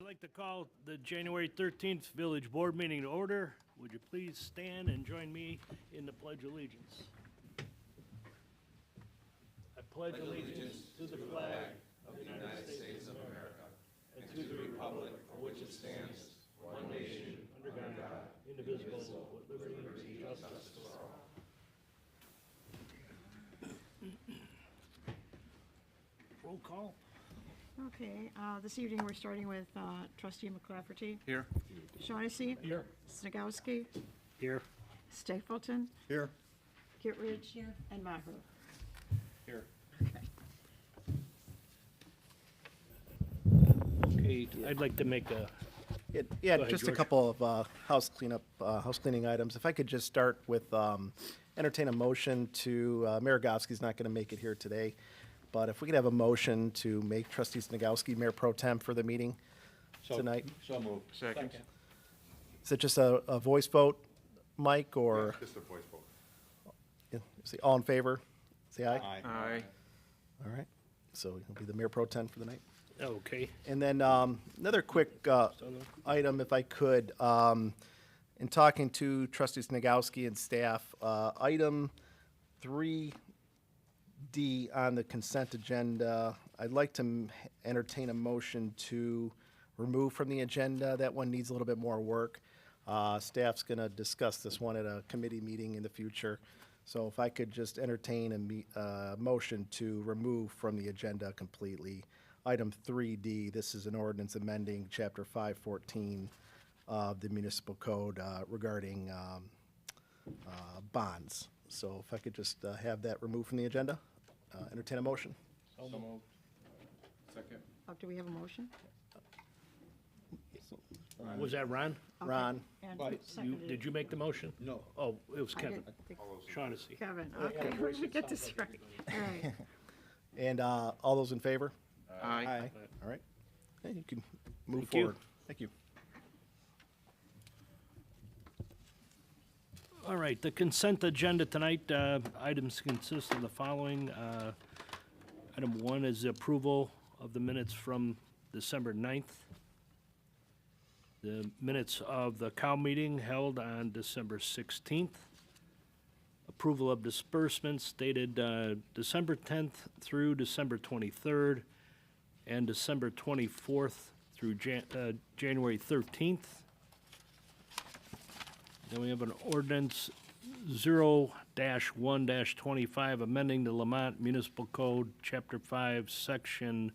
like to call the January 13th Village Board meeting to order. Would you please stand and join me in the Pledge of Allegiance? I pledge allegiance to the flag of the United States of America and to the republic for which it stands, one nation, under God, indivisible, with liberty and justice for all. Roll call. Okay, this evening we're starting with trustee McClafferty. Here. Shaughnessy. Here. Snagowski. Here. Stapleton. Here. Kittredge. Here. And Maher. Here. Okay, I'd like to make a, Yeah, Go ahead, just a George. couple of house cleaning items. If I could just start with entertain a motion to, Mayor Goffsky's not going to make it here today, but if we could have a motion to make trustee Snagowski mayor pro tem for the meeting tonight. So moved. Second. Is it just a voice vote, Mike, or, Just a voice vote. say all in favor? Say aye. Aye. All right, so he'll be the mayor pro tem for the night. okay. And then another quick item, if I could, in talking to trustee Snagowski and staff, item 3D on the consent agenda, I'd like to entertain a motion to remove from the agenda. That one needs a little bit more work. Staff's going to discuss this one at a committee meeting in the future. So if I could just entertain a motion to remove from the agenda completely. Item 3D, this is an ordinance amending Chapter 514 of the municipal code regarding bonds. So if I could just have that removed from the agenda, entertain a motion. So moved. Second. Do we have a motion? Was that Ron? Okay. Ron. And Right. who seconded it? Did you make the motion? No. Oh, it was I Kevin. did. Shaughnessy. Kevin, okay, we get this right. All right. And all those in favor? Aye. All right. Okay, you can move Thank you. forward. Thank you. All right, the consent agenda tonight, items consist of the following. Item 1 is the approval of the minutes from December 9th. The minutes of the COW meeting held on December 16th. Approval of disbursements dated December 10th through December 23rd and December 24th through January 13th. Then we have an ordinance 0-1-25, amending the Lamont Municipal Code, Chapter 5, Section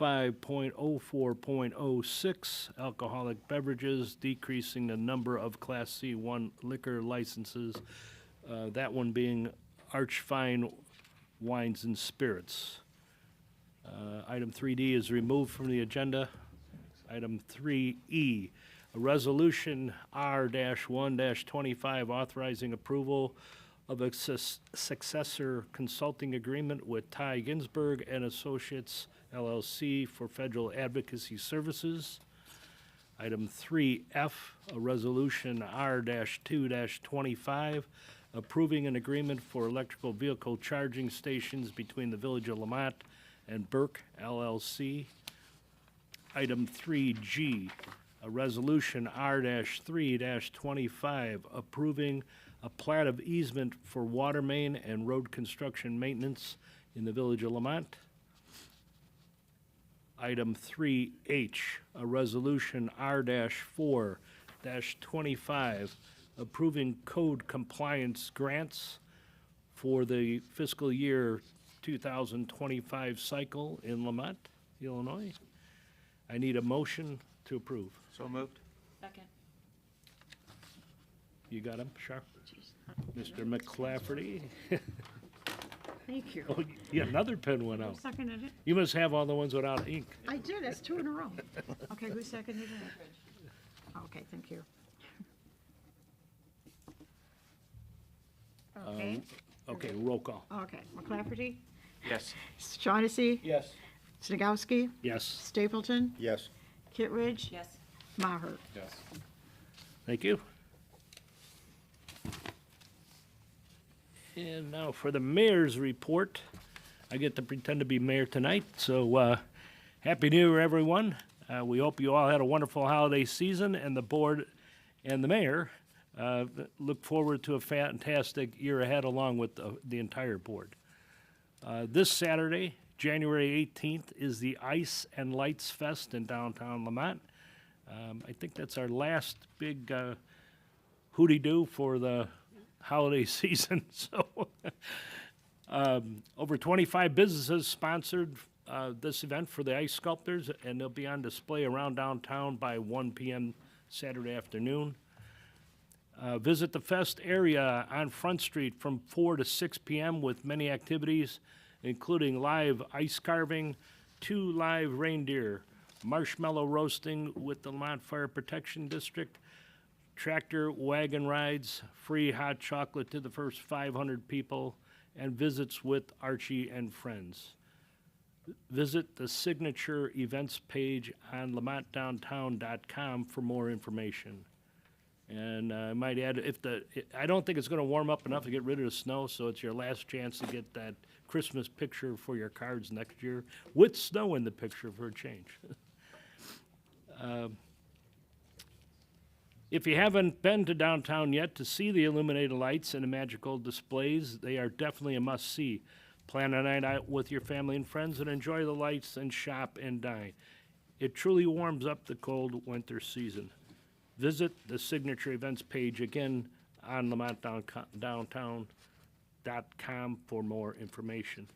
5.04.06, alcoholic beverages, decreasing the number of Class C1 liquor licenses, that one being Archfine Wines and Spirits. Item 3D is removed from the agenda. Item 3E, a resolution R-1-25 authorizing approval of a successor consulting agreement with Ty Ginsburg and Associates LLC for federal advocacy services. Item 3F, a resolution R-2-25 approving an agreement for electrical vehicle charging stations between the Village of Lamont and Burke LLC. Item 3G, a resolution R-3-25 approving a plat of easement for water main and road construction maintenance in the Village of Lamont. Item 3H, a resolution R-4-25 approving code compliance grants for the fiscal year 2025 cycle in Lamont, Illinois. I need a motion to approve. So moved. Second. You got him, Sharp? Mr. McClafferty? Thank you. Oh, yeah, another pen went out. Who seconded it? You must have all the ones without ink. I did, that's 2 in a row. Okay, who seconded it? Okay, thank you. Okay, Okay, roll call. okay. McClafferty, Yes. Shaughnessy, Yes. Snagowski, Yes, Stapleton, Yes. Kittredge. Yes. Maher. Yes. thank you. And now for the mayor's report. I get to pretend to be mayor tonight, so Happy New Year, everyone. We hope you all had a wonderful holiday season, and the board and the mayor look forward to a fantastic year ahead along with the entire board. This Saturday, January 18th, is the Ice and Lights Fest in downtown Lamont. I think that's our last big hooty-doo for the holiday season. So, over 25 businesses sponsored this event for the ice sculptors, and they'll be on display around downtown by 1 p.m. Saturday afternoon. Visit the fest area on Front Street from 4 to 6 p.m. with many activities, including live ice carving, 2 live reindeer, marshmallow roasting with the Lamont Fire Protection District, tractor wagon rides, free hot chocolate to the first 500 people, and visits with Archie and friends. Visit the signature events page on lamontdowntown.com for more information. And I might add, I don't think it's going to warm up enough to get rid of the snow, so it's your last chance to get that Christmas picture for your cards next year with snow in the picture for a change. If you haven't been to downtown yet to see the illuminated lights and the magical displays, they are definitely a must-see. Plan a night out with your family and friends and enjoy the lights and shop and dine. It truly warms up the cold winter season. Visit the signature events page again on lamontdowntown.com for more information.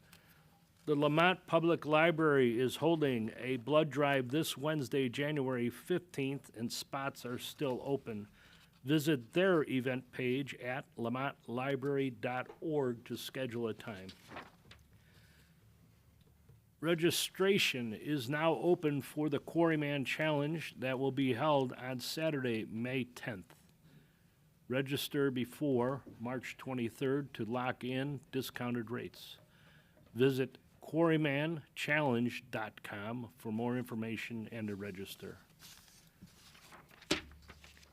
The Lamont Public Library is holding a blood drive this Wednesday, January 15th, and spots are still open. Visit their event page at lamontlibrary.org to schedule a time. Registration is now open for the Quarryman Challenge that will be held on Saturday, May 10th. Register before March 23rd to lock in discounted rates. Visit quarrymanchallenge.com for more information and to register.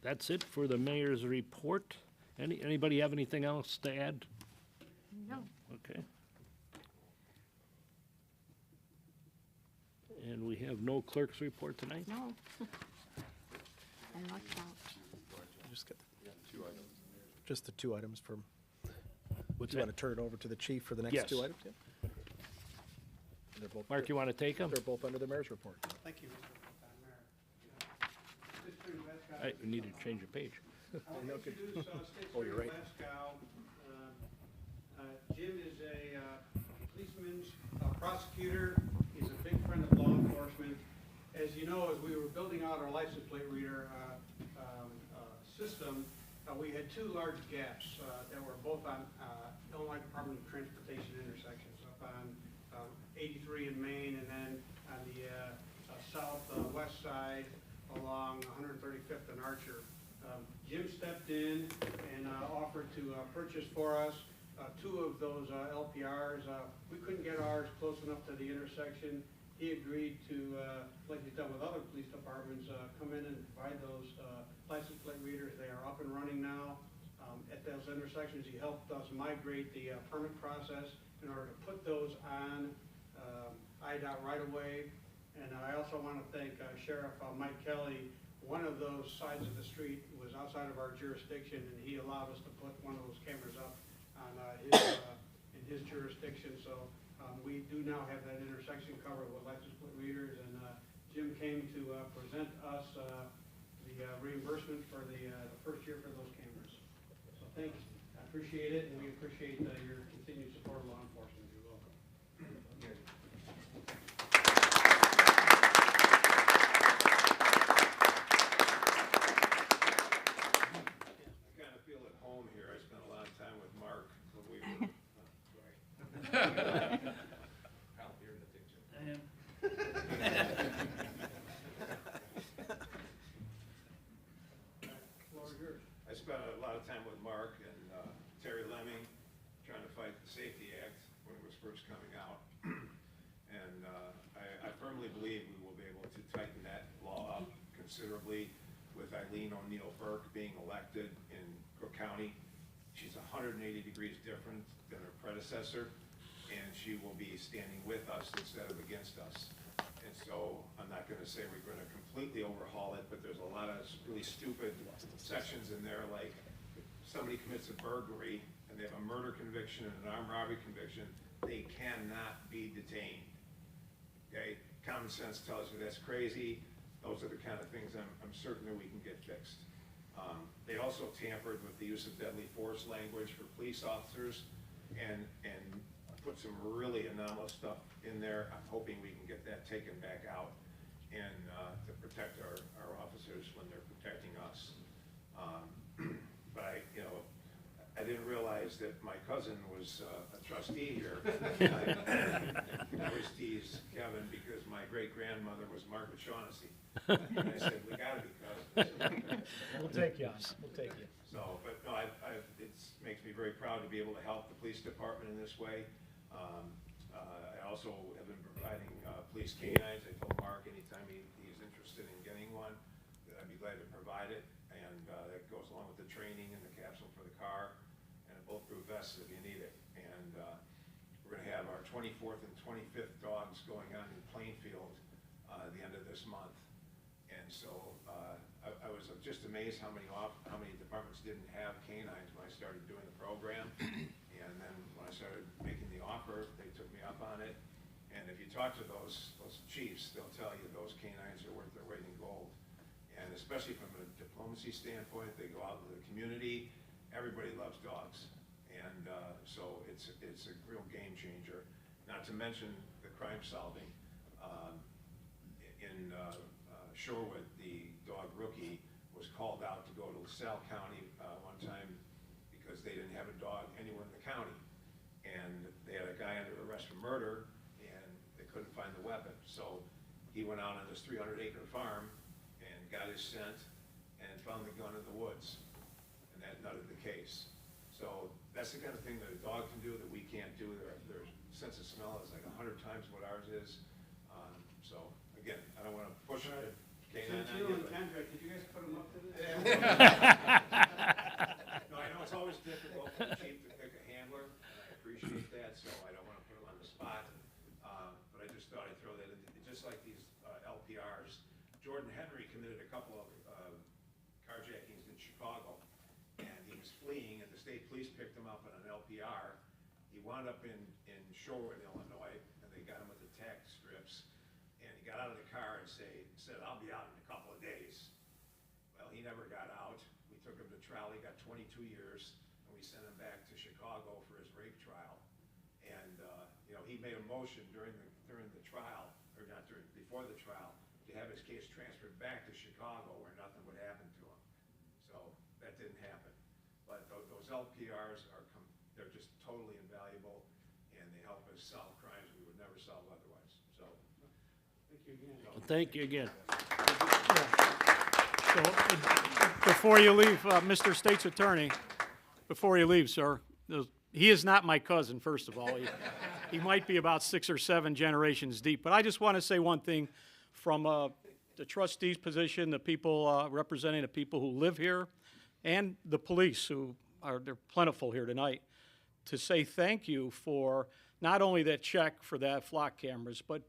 That's it for the mayor's report. Anybody have anything else to add? No. Okay. And we have no clerk's report tonight? No. I lucked out. Just the 2 items from, What's do you want that? to turn it over to the chief for the next Yes. 2 items? Yeah. They're both, Mark, you want to take them? they're both under the mayor's report. Thank you, Mr. Mayor. District Glasgow. I need to change the page. I'll introduce Oh, you're right. Glasgow. Jim is a policeman, prosecutor. He's a big friend of law enforcement. As you know, as we were building out our license plate reader system, we had 2 large gaps that were both on Illinois Department of Transportation intersections, up on 83 in Maine, and then on the southwest side along 135th and Archer. Jim stepped in and offered to purchase for us 2 of those LPRs. We couldn't get ours close enough to the intersection. He agreed to, like he's done with other police departments, come in and provide those license plate readers. They are up and running now. At those intersections, he helped us migrate the permit process in order to put those on IDOT right away. And I also want to thank Sheriff Mike Kelly. One of those sides of the street was outside of our jurisdiction, and he allowed us to put one of those cameras up on in his jurisdiction. So we do now have that intersection covered with license plate readers, and Jim came to present us the reimbursement for the first year for those cameras. So thanks, I appreciate it, and we appreciate your continued support of law enforcement. You're welcome. I kind of feel at home here. I spent a lot of time with Mark when we were. Out here in the picture. Floor is yours. I spent a lot of time with Mark and Terry Lemming trying to fight the Safety Act when it was first coming out. And I firmly believe we will be able to tighten that law up considerably with Eileen O'Neill Burke being elected in Cook County. She's 180 degrees different than her predecessor, and she will be standing with us instead of against us. And so I'm not gonna say we're gonna completely overhaul it, but there's a lot of really stupid sections in there, like somebody commits a burglary and they have a murder conviction and an armed robbery conviction, they cannot be detained. Okay, common sense tells you that's crazy. Those are the kind of things I'm certain that we can get fixed. They also tampered with the use of deadly force language for police officers and put some really anomalous stuff in there. I'm hoping we can get that taken back out and to protect our officers when they're protecting us. But I didn't realize that my cousin was a trustee here. I always tease Kevin because my great-grandmother was Margaret Shaughnessy. And I said, we gotta be cousins. We'll take you on, we'll take you. So, but no, it makes me very proud to be able to help the police department in this way. I also have been providing police canines. I told Mark anytime he's interested in getting one, that I'd be glad to provide it. And that goes along with the training and the capsule for the car and a bulletproof vest if you need it. And we're gonna have our 24th and 25th dogs going on in Plainfield at the end of this month. And so I was just amazed how many departments didn't have canines when I started doing the program. And then when I started making the offer, they took me up on it. And if you talk to those chiefs, they'll tell you those canines are worth their weight in gold. And especially from a diplomacy standpoint, they go out into the community. Everybody loves dogs. And so it's a real game changer. Not to mention the crime solving. In Shorewood, the dog Rookie was called out to go to LaSalle County one time because they didn't have a dog anywhere in the county. And they had a guy under arrest for murder and they couldn't find the weapon. So he went out on this 300-acre farm and got his scent and found the gun in the woods. And that nutted the case. So that's the kind of thing that a dog can do that we can't do. Their sense of smell is like 100 times what ours is. So again, I don't want to push it. Since you and Kendra, did you guys put them up to this? No, I know it's always difficult for the chief to pick a handler, and I appreciate that, so I don't want to put him on the spot. But I just thought I'd throw that in, just like these LPRs. Jordan Henry committed a couple of carjackings in Chicago, and he was fleeing, and the state police picked him up on an LPR. He wound up in Shorewood, Illinois, and they got him with the tax strips. And he got out of the car and said, I'll be out in a couple of days. Well, he never got out. We took him to trial. He got 22 years, and we sent him back to Chicago for his rape trial. And he made a motion during the trial, or not before the trial, to have his case transferred back to Chicago where nothing would happen to him. So that didn't happen. But those LPRs they're just totally invaluable, and they help us solve crimes we would never solve otherwise. So. Thank you again. Thank you again. So, before you leave, Mr. State's Attorney, before you leave, sir, he is not my cousin, first of all. He might be about 6 or 7 generations deep. But I just want to say one thing from the trustee's position, the people representing the people who live here, and the police they're plentiful here tonight, to say thank you for not only that check for that flock cameras, but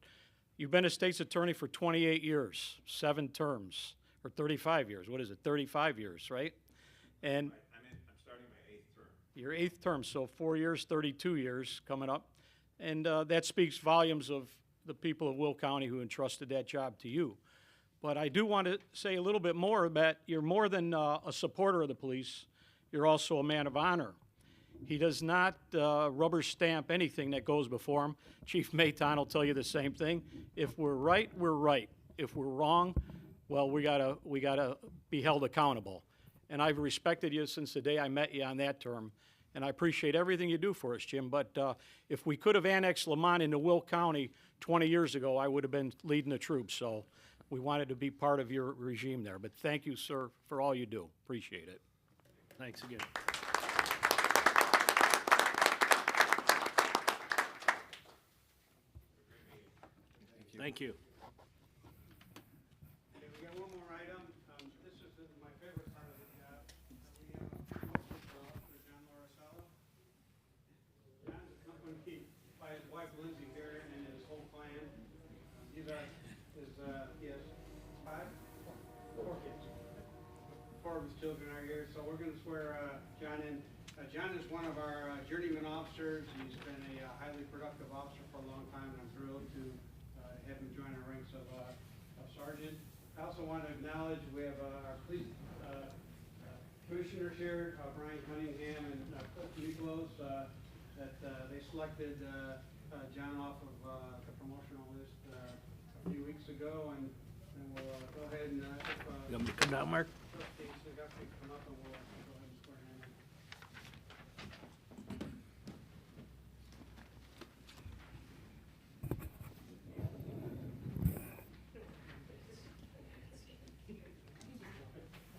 you've been a state's attorney for 28 years, 7 terms, or 35 years. What is it, 35 years, right? And I'm starting my 8th term. your 8th term, so 4 years, 32 years coming up. And that speaks volumes of the people of Will County who entrusted that job to you. But I do want to say a little bit more that you're more than a supporter of the police. You're also a man of honor. He does not rubber stamp anything that goes before him. Chief Maton will tell you the same thing. If we're right, we're right. If we're wrong, well, we gotta be held accountable. And I've respected you since the day I met you on that term, and I appreciate everything you do for us, Jim. But if we could have annexed Lamont into Will County 20 years ago, I would have been leading the troops. So we wanted to be part of your regime there. But thank you, sir, for all you do. Appreciate it. Thanks again. Thank you. Okay, we got one more item. This is my favorite part of the job. We have a motion for Officer John Laurasella. John's accompanied by his wife Lindsay Barron and his whole clan. These are he has four kids. Four of his children are here, so we're gonna swear, John in. John is one of our journeyman officers. He's been a highly productive officer for a long time, and I'm thrilled to have him join our ranks of sergeant. I also want to acknowledge, we have our police commissioners here, Brian Cunningham and Cliff Miklos, that they selected John off of the promotional list a few weeks ago, and we'll go ahead and, You want me to come down, Mark? trustees, they got to come up and we'll go ahead and swear him in.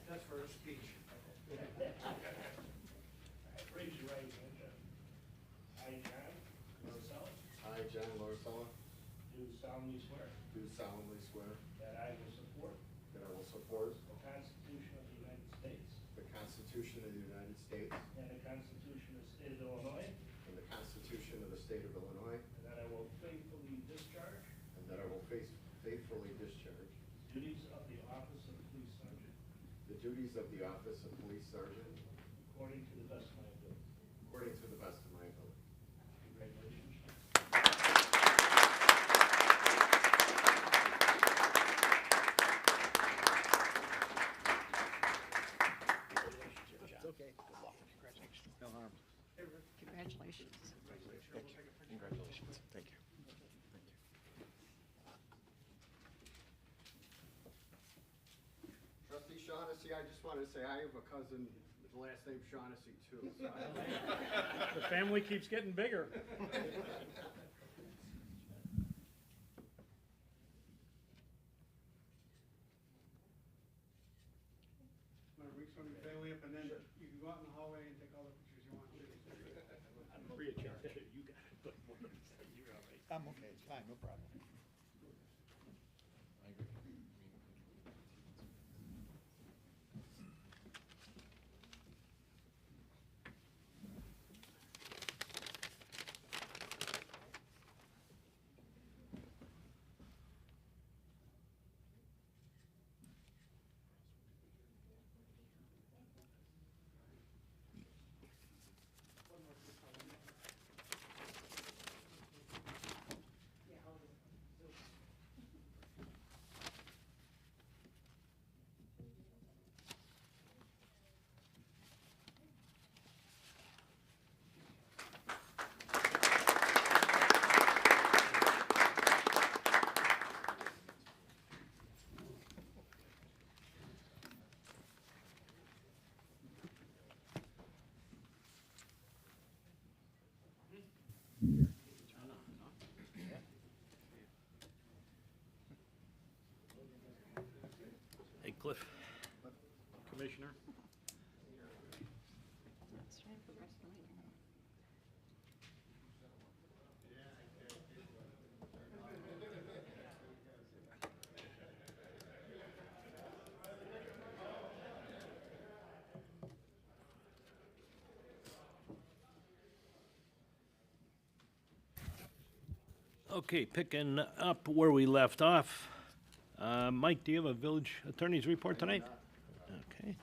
That's for a speech. Raise your right hand. I, John Lorcella, I, John Lorcella, do solemnly swear do solemnly swear that I will support that I will support the Constitution of the United States the Constitution of the United States and the Constitution of the State of Illinois, and the Constitution of the State of Illinois, and that I will faithfully discharge and that I will faithfully discharge the duties of the office of police sergeant the duties of the office of police sergeant according to the best of my ability. according to the best of my ability. Congratulations. It's okay. Good luck. Congratulations. No harm. Congratulations. Congratulations. Thank you. Trustee Shaughnessy, I just wanted to say I have a cousin with the last name Shaughnessy too. So I- The family keeps getting bigger. I'm gonna bring some of your family up, and then you can go out in the hallway and take all the pictures you want to. I'm free of charge. You got it. But you're all right. I'm okay. It's fine. No problem. Hey, Cliff. Commissioner. That's right, for wrestling. Okay, picking up where we left off. Mike, do you have a village attorney's report tonight? Okay.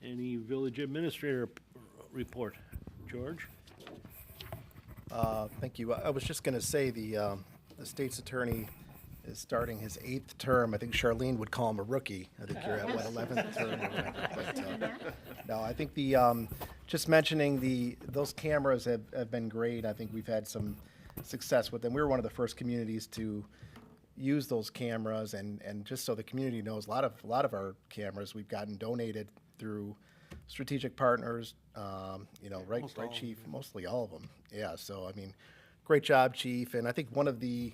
Any village administrator report? George? Thank you. I was just going to say the state's attorney is starting his 8th term. I think Charlene would call him a rookie. I think you're at, what, 11th term or whatever. But, no, I think just mentioning those cameras have been great. I think we've had some success with them. We were one of the first communities to use those cameras, and just so the community knows, a lot of our cameras we've gotten donated through strategic partners, right, Chief? Mostly all of them. Yeah, so, I mean, great job, Chief. And I think one of the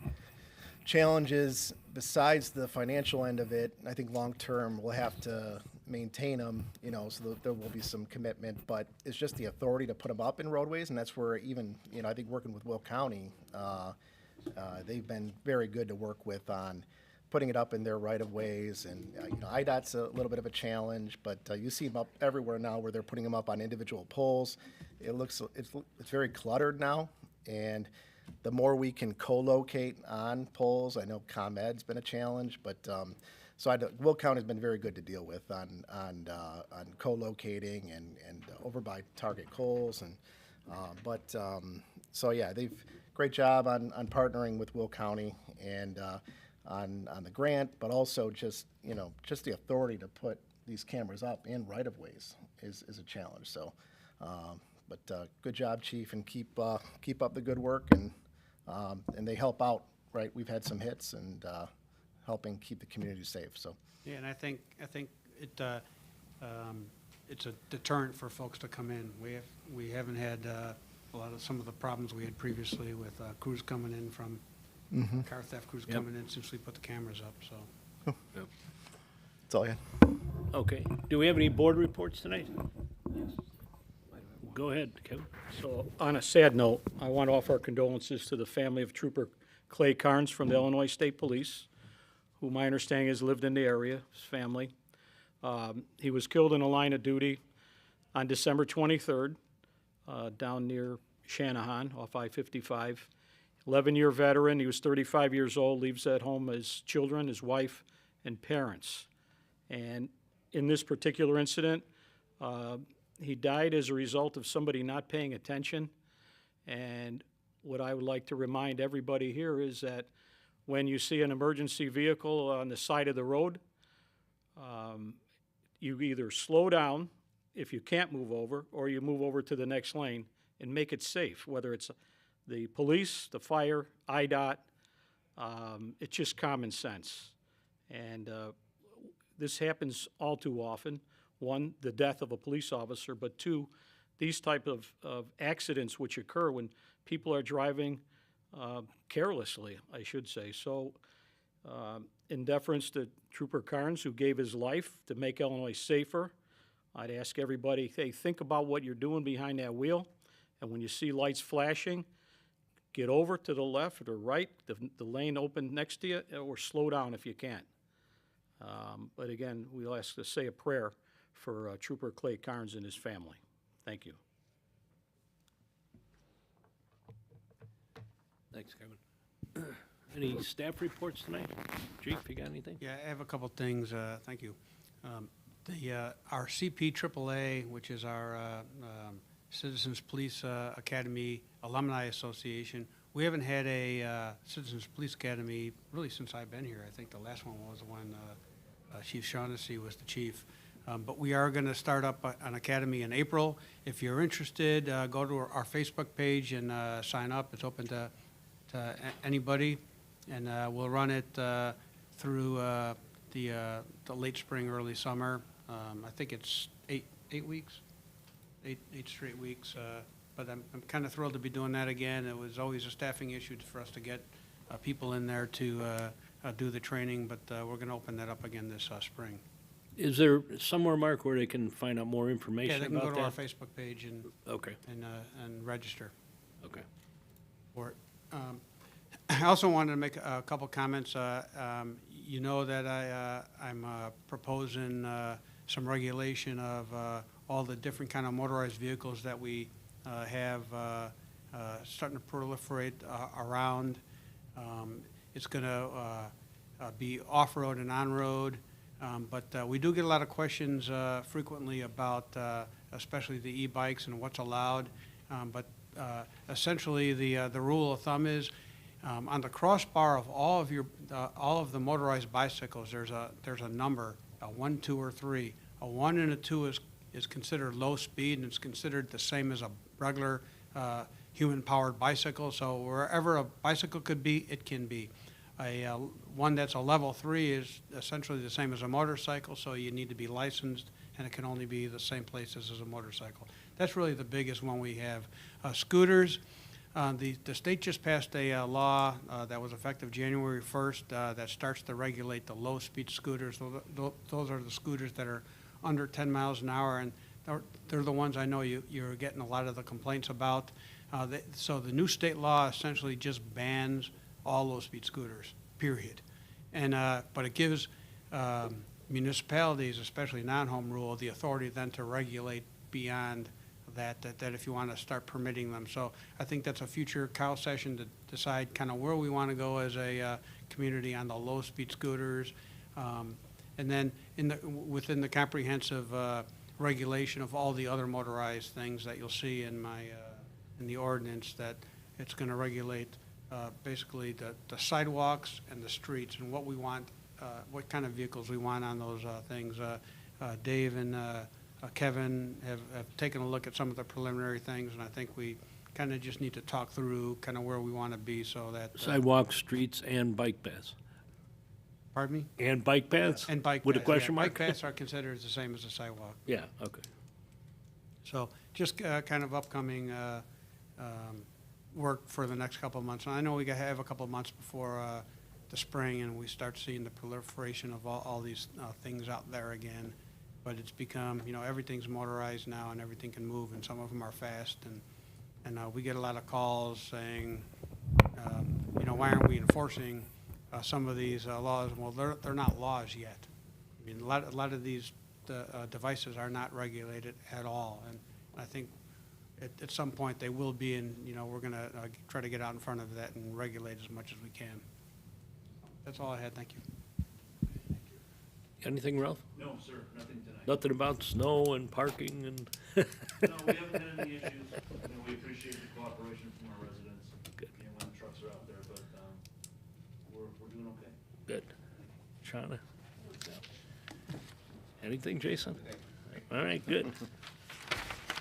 challenges, besides the financial end of it, I think long-term we'll have to maintain them, so there will be some commitment, but it's just the authority to put them up in roadways, and that's where even, I think working with Will County, they've been very good to work with on putting it up in their right-of-ways, and, IDOT's a little bit of a challenge, but you see them up everywhere now where they're putting them up on individual poles. It's very cluttered now, and the more we can co-locate on poles. I know ComEd's been a challenge, but Will County's been very good to deal with on co-locating and over by Target Coles so yeah, they've great job on partnering with Will County and on the grant, but also just the authority to put these cameras up in right-of-ways is a challenge. So, but good job, Chief, and keep up the good work, and they help out. Right, we've had some hits and helping keep the community safe. So. Yeah, and I think it's a deterrent for folks to come in. We haven't had some of the problems we had previously with crews coming in from car theft crews coming in since we put the cameras up. So That's all I had. Okay. Do we have any board reports tonight? Go ahead, Kevin. So, on a sad note, I want to offer our condolences to the family of Trooper Clay Carnes from the Illinois State Police, who my understanding has lived in the area, his family. He was killed in a line of duty on December 23rd, down near Shanahan off I-55. 11-year veteran, he was 35 years old, leaves at home his children, his wife, and parents. And in this particular incident, he died as a result of somebody not paying attention. And what I would like to remind everybody here is that when you see an emergency vehicle on the side of the road, you either slow down if you can't move over, or you move over to the next lane and make it safe, whether it's the police, the fire, IDOT. It's just common sense. And this happens all too often. One, the death of a police officer, but two, these type of accidents which occur when people are driving carelessly, I should say. So in deference to Trooper Carnes, who gave his life to make Illinois safer, I'd ask everybody, hey, think about what you're doing behind that wheel, and when you see lights flashing, get over to the left or right, the lane open next to you, or slow down if you can. But again, we'll ask to say a prayer for Trooper Clay Carnes and his family. Thank you. Thanks, Kevin. Any staff reports tonight? Chief, you got anything? yeah, I have a couple things. Thank you. Our CP AAA, which is our Citizens Police Academy Alumni Association, we haven't had a Citizens Police Academy really since I've been here. I think the last one was when Chief Shaughnessy was the chief. But we are going to start up an academy in April. If you're interested, go to our Facebook page and sign up. It's open to anybody, and we'll run it through the late spring, early summer. I think it's eight weeks, eight straight weeks. But I'm kind of thrilled to be doing that again. It was always a staffing issue for us to get people in there to do the training, but we're going to open that up again this spring. Is there somewhere, Mark, where they can find out more information Yeah, they can about go to our that? Facebook page and Okay, and register okay. for it. I also wanted to make a couple comments. You know that I'm proposing some regulation of all the different kind of motorized vehicles that we have starting to proliferate around. It's going to be off-road and on-road. But we do get a lot of questions frequently about especially the e-bikes and what's allowed. But essentially the rule of thumb is on the crossbar of all of the motorized bicycles, there's a number, a 1, 2, or 3. A 1 and a 2 is considered low speed, and it's considered the same as a regular human-powered bicycle. So wherever a bicycle could be, it can be. One that's a level 3 is essentially the same as a motorcycle, so you need to be licensed, and it can only be the same places as a motorcycle. That's really the biggest one we have. Scooters, the state just passed a law that was effective January 1st that starts to regulate the low-speed scooters. Those are the scooters that are under 10 miles an hour, and they're the ones I know you're getting a lot of the complaints about. So the new state law essentially just bans all low-speed scooters, period. And but it gives municipalities, especially non-home rule, the authority then to regulate beyond that if you want to start permitting them. So I think that's a future Cal session to decide kind of where we want to go as a community on the low-speed scooters. And then within the comprehensive regulation of all the other motorized things that you'll see in the ordinance, that it's going to regulate basically the sidewalks and the streets and what we want, what kind of vehicles we want on those things. Dave and Kevin have taken a look at some of the preliminary things, and I think we kind of just need to talk through kind of where we want to be so that. Sidewalks, streets, and bike paths. Pardon me? And bike paths? And bike With a paths, question yeah. mark? Bike paths are considered the same as a sidewalk. Yeah, okay. So just kind of upcoming work for the next couple of months. And I know we have a couple of months before the spring, and we start seeing the proliferation of all these things out there again. But it's become, everything's motorized now, and everything can move, and some of them are fast. And we get a lot of calls saying, why aren't we enforcing some of these laws? Well, they're not laws yet. I mean, a lot of these devices are not regulated at all. And I think at some point they will be, and, we're going to try to get out in front of that and regulate as much as we can. That's all I had. Thank you. Anything, Ralph? No, sir, nothing tonight. Nothing about snow and parking and? No, we haven't had any issues. We appreciate the cooperation from our residents, Good. when the trucks are out there, but, we're doing okay. Good. Shauna? Anything, Jason? All right, good.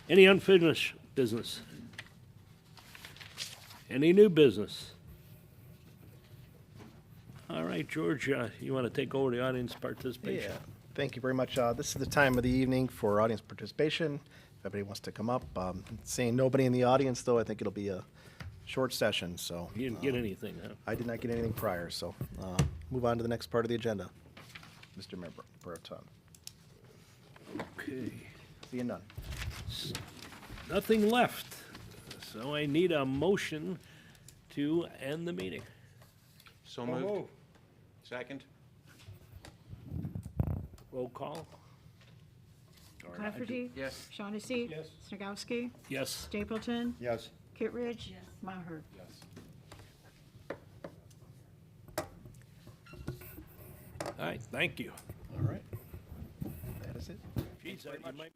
Any unfinished business? Any new business? All right, George, you want to take over the audience participation? Yeah, thank you very much. This is the time of the evening for audience participation. If anybody wants to come up, seeing nobody in the audience, though, I think it'll be a short session, so. You didn't get anything, huh? I did not get anything prior, so move on to the next part of the agenda. Mr. Mayor Pro Tem. Okay. Seeing none. Nothing left, so I need a motion to end the meeting. So moved. Second? Roll call? Cafferty? Yes. Shaughnessy? Yes. Snagowski? Yes. Stapleton? Yes. Kittredge? Maher? All right, thank you. All right. That is it. Geez, you might make